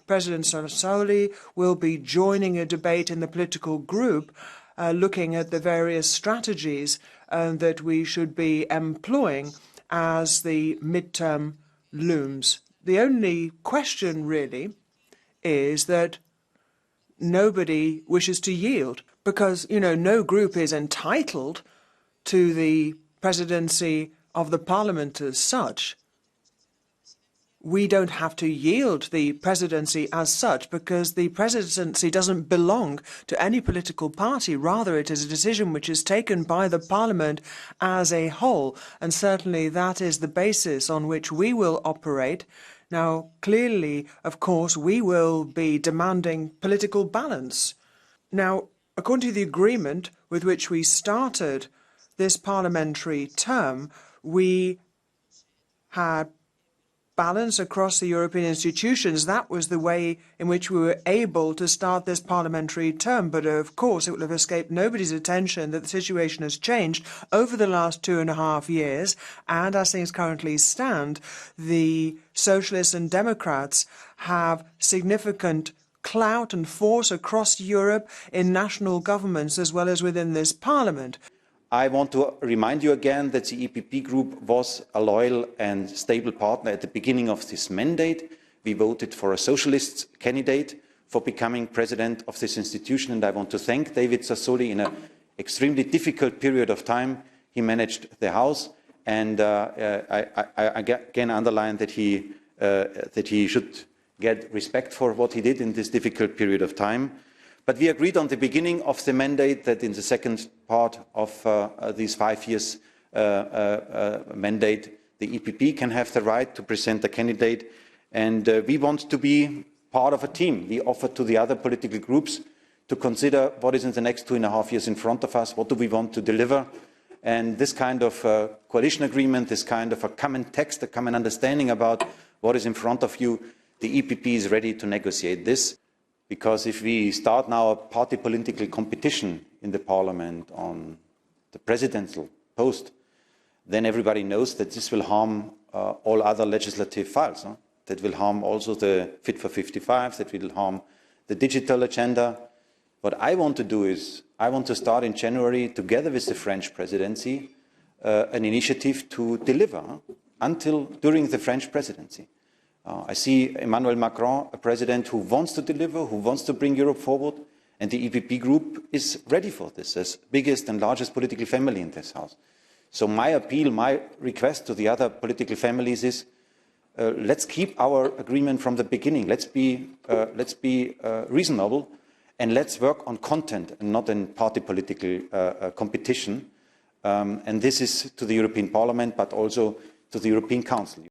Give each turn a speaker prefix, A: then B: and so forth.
A: President Sassoli will be joining a debate in the political group looking at the various strategies that we should be employing as the midterm looms. The only question really is that nobody wishes to yield because, no group is entitled to the presidency of the Parliament as such. We don't have to yield the presidency as such because the presidency doesn't belong to any political party. Rather, it is a decision which is taken by the Parliament as a whole, and certainly that is the basis on which we will operate. Now, clearly, of course, we will be demanding political balance. Now, according to the agreement with which we started this parliamentary term, we had balance across the European institutions. That was the way in which we were able to start this parliamentary term. But of course, it will have escaped nobody's attention that the situation has changed over the last 2.5 years. And as things currently stand, the Socialists and Democrats have significant clout and force across Europe in national governments as well as within this parliament.
B: I want to remind you again that the EPP group was a loyal and stable partner at the beginning of this mandate. We voted for a Socialist candidate for becoming president of this institution, and I want to thank David Sassoli. In an extremely difficult period of time, he managed the House, and I again underline that he should get respect for what he did in this difficult period of time. But we agreed on the beginning of the mandate that in the second part of these 5 years mandate, the EPP can have the right to present a candidate. And we want to be part of a team. We offer to the other political groups to consider what is in the next 2.5 years in front of us, what do we want to deliver. And this kind of coalition agreement, this kind of a common text, a common understanding about what is in front of you, the EPP is ready to negotiate this. Because if we start now a party political competition in the parliament on the presidential post, then everybody knows that this will harm all other legislative files. Huh? That will harm also the Fit for 55, that will harm the digital agenda. What I want to do is, I want to start in January, together with the French presidency, an initiative to deliver during the French presidency. I see Emmanuel Macron, a president who wants to deliver, who wants to bring Europe forward, and the EPP group is ready for this, as biggest and largest political family in this House. So my appeal, my request to the other political families is, let's keep our agreement from the beginning. Let's be reasonable, and let's work on content and not in party political competition. And this is to the European Parliament, but also to the European Council.